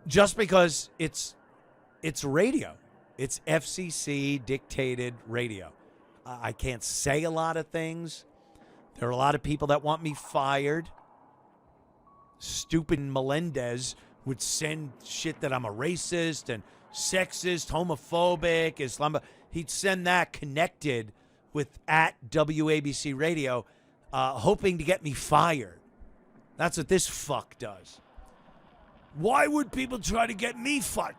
just because it's radio. It's FCC dictated radio. I can't say a lot of things. There are a lot of people that want me fired. Stupid Melendez would send shit that I'm a racist and sexist, homophobic, Islam. He'd send that connected with at WABC Radio, hoping to get me fired. That's what this fuck does. Why would people try to get me fired?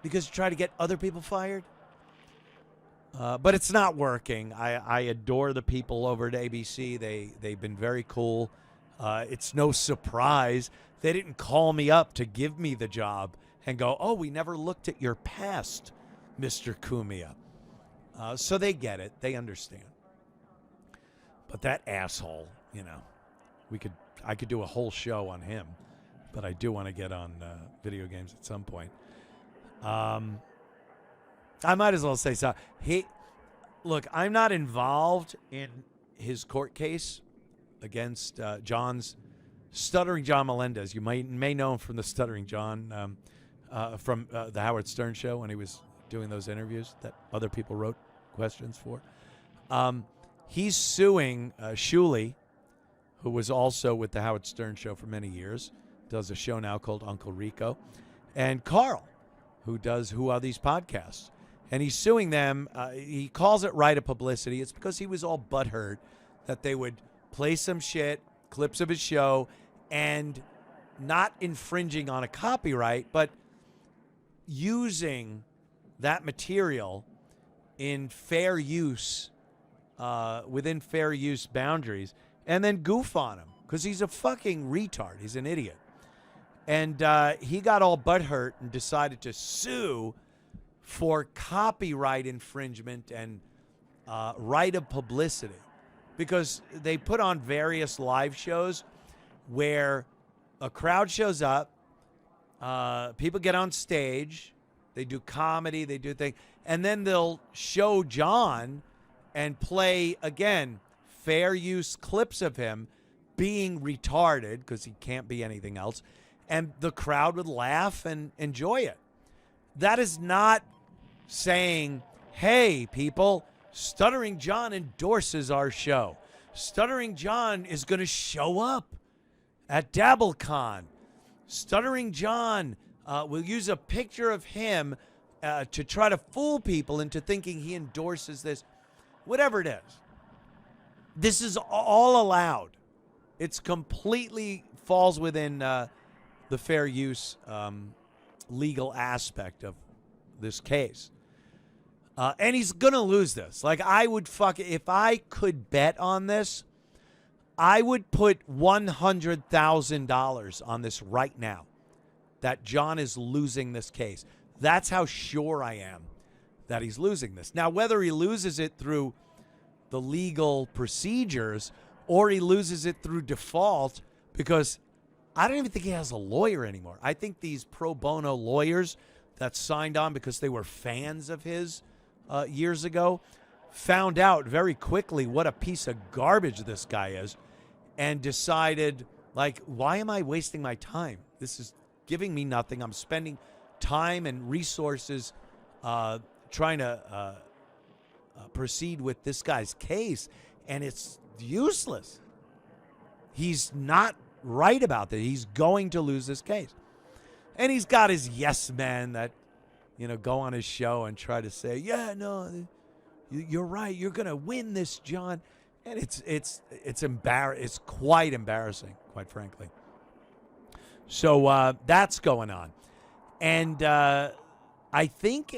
Because try to get other people fired? But it's not working. I adore the people over at ABC. They've been very cool. It's no surprise they didn't call me up to give me the job and go, oh, we never looked at your past, Mr. Cumia. So they get it. They understand. But that asshole, I could do a whole show on him, but I do want to get on video games at some point. I might as well say so. Look, I'm not involved in his court case against Stuttering John Melendez. You may know him from the Stuttering John, from the Howard Stern show when he was doing those interviews that other people wrote questions for. He's suing Shuli, who was also with the Howard Stern show for many years, does a show now called Uncle Rico, and Karl, who does Who Are These Podcasts. And he's suing them. He calls it right of publicity. It's because he was all butthurt that they would play some shit, clips of his show, and not infringing on a copyright, but using that material in fair use, within fair use boundaries, and then goof on him because he's a fucking retard. He's an idiot. And he got all butthurt and decided to sue for copyright infringement and right of publicity, because they put on various live shows where a crowd shows up, people get on stage, they do comedy, they do things, and then they'll show John and play, again, fair use clips of him being retarded, because he can't be anything else, and the crowd would laugh and enjoy it. That is not saying, hey, people, Stuttering John endorses our show. Stuttering John is going to show up at DabbleCon. Stuttering John will use a picture of him to try to fool people into thinking he endorses this. Whatever it is. This is all allowed. It's completely falls within the fair use legal aspect of this case. And he's going to lose this. Like, I would if I could bet on this, I would put $100,000 on this right now, that John is losing this case. That's how sure I am that he's losing this. Now, whether he loses it through the legal procedures or he loses it through default, because I don't even think he has a lawyer anymore. I think these pro bono lawyers that signed on because they were fans of his years ago found out very quickly what a piece of garbage this guy is and decided, like, why am I wasting my time? This is giving me nothing. I'm spending time and resources trying to proceed with this guy's case, and it's useless. He's not right about that. He's going to lose this case. And he's got his yes men that, go on his show and try to say, yeah, no, you're right. You're going to win this, John. And it's It's quite embarrassing, quite frankly. So that's going on. And I think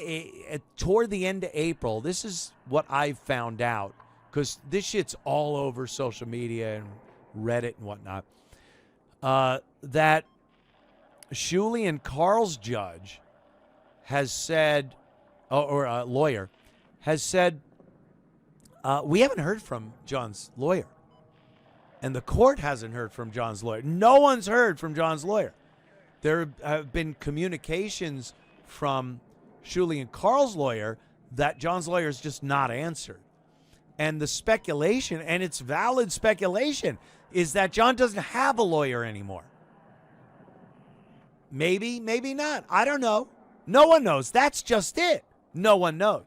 toward the end of April, this is what I found out, because this shit's all over social media and Reddit and whatnot, that Shuli and Karl's judge has said, or a lawyer, has said, we haven't heard from John's lawyer. And the court hasn't heard from John's lawyer. No one's heard from John's lawyer. There have been communications from Shuli and Karl's lawyer that John's lawyer has just not answered. And the speculation, and it's valid speculation, is that John doesn't have a lawyer anymore. Maybe, maybe not. I don't know. No one knows. That's just it. No one knows.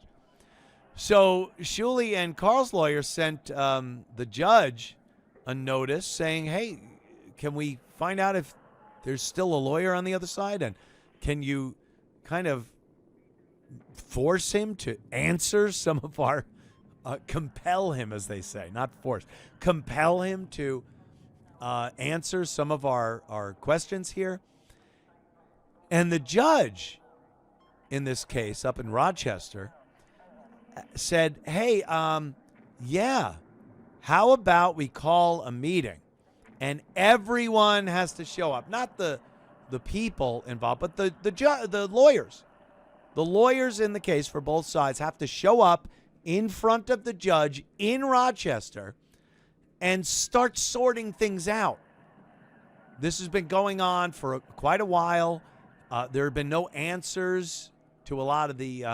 So Shuli and Karl's lawyer sent the judge a notice saying, hey, can we find out if there's still a lawyer on the other side? And can you kind of force him to answer some of our, compel him, as they say, not force, compel him to answer some of our questions here? And the judge in this case up in Rochester said, hey, yeah, how about we call a meeting and everyone has to show up? Not the people involved, but the lawyers. The lawyers in the case for both sides have to show up in front of the judge in Rochester and start sorting things out. This has been going on for quite a while. There have been no answers to a lot of the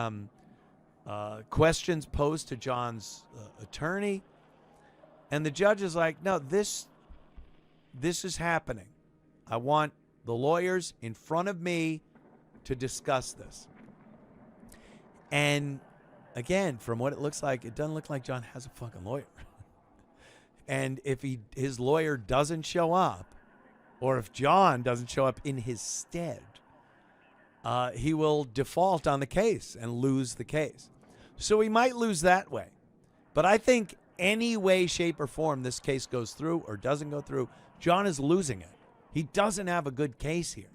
questions posed to John's attorney. And the judge is like, no, this is happening. I want the lawyers in front of me to discuss this. And again, from what it looks like, it doesn't look like John has a fucking lawyer. And if his lawyer doesn't show up, or if John doesn't show up in his stead, he will default on the case and lose the case. So he might lose that way. But I think any way, shape, or form this case goes through or doesn't go through, John is losing it. He doesn't have a good case here.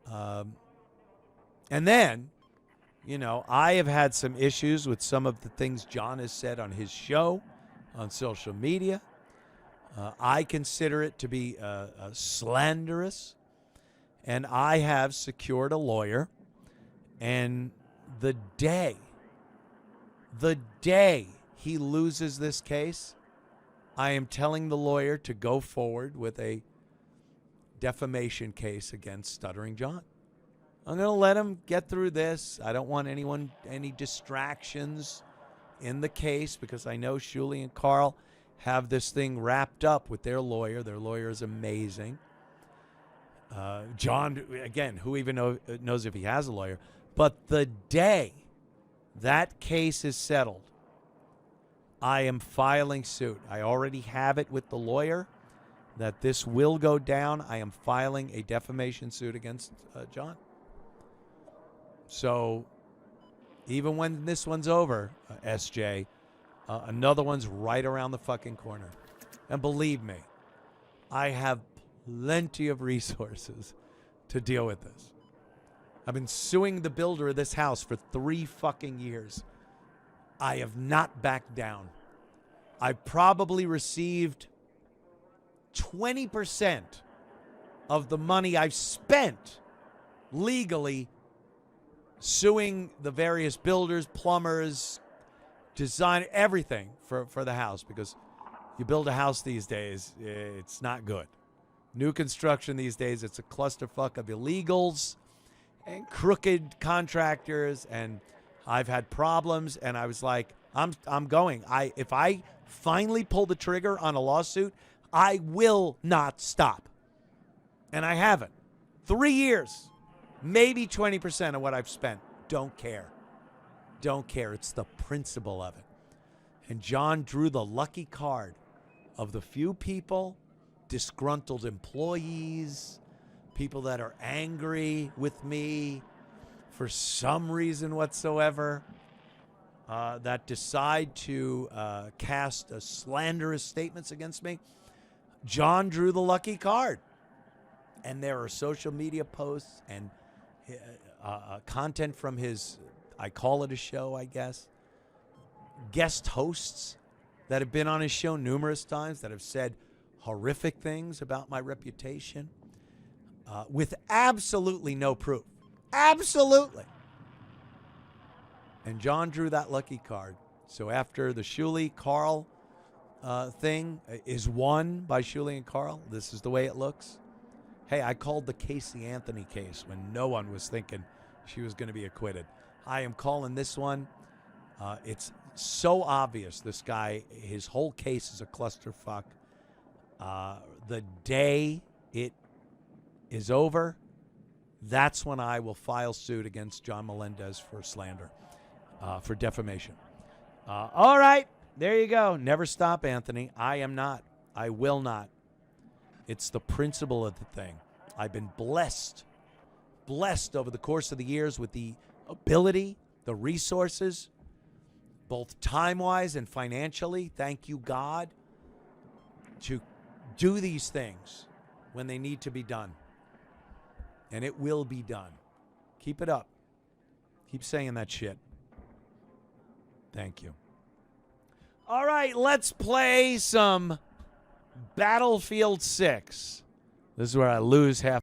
And then, you know, I have had some issues with some of the things John has said on his show, on social media. I consider it to be slanderous. And I have secured a lawyer. And the day he loses this case, I am telling the lawyer to go forward with a defamation case against Stuttering John. I'm going to let him get through this. I don't want any distractions in the case because I know Shuli and Karl have this thing wrapped up with their lawyer. Their lawyer is amazing. John, again, who even knows if he has a lawyer? But the day that case is settled, I am filing suit. I already have it with the lawyer that this will go down. I am filing a defamation suit against John. So even when this one's over, SJ, another one's right around the fucking corner. And believe me, I have plenty of resources to deal with this. I've been suing the builder of this house for 3 fucking years. I have not backed down. I probably received 20% of the money I've spent legally suing the various builders, plumbers, design, everything for the house, because you build a house these days, it's not good. New construction these days, it's a clusterfuck of illegals and crooked contractors, and I've had problems, and I was like, I'm going. If I finally pull the trigger on a lawsuit, I will not stop. And I haven't. 3 years, maybe 20% of what I've spent. Don't care. Don't care. It's the principle of it. And John drew the lucky card of the few people, disgruntled employees, people that are angry with me for some reason whatsoever, that decide to cast slanderous statements against me. John drew the lucky card. And there are social media posts and content from his, I call it a show, I guess, guest hosts that have been on his show numerous times that have said horrific things about my reputation with absolutely no proof. Absolutely. And John drew that lucky card. So after the Shuli Karl thing is won by Shuli and Karl, this is the way it looks. Hey, I called the Casey Anthony case when no one was thinking she was going to be acquitted. I am calling this one. It's so obvious this guy, his whole case is a clusterfuck. The day it is over, that's when I will file suit against John Melendez for slander, for defamation. All right, there you go. Never stop, Anthony. I am not. I will not. It's the principle of the thing. I've been blessed over the course of the years with the ability, the resources, both time-wise and financially, thank you, God, to do these things when they need to be done. And it will be done. Keep it up. Keep saying that shit. Thank you. All right, let's play some Battlefield 6. This is where I lose half.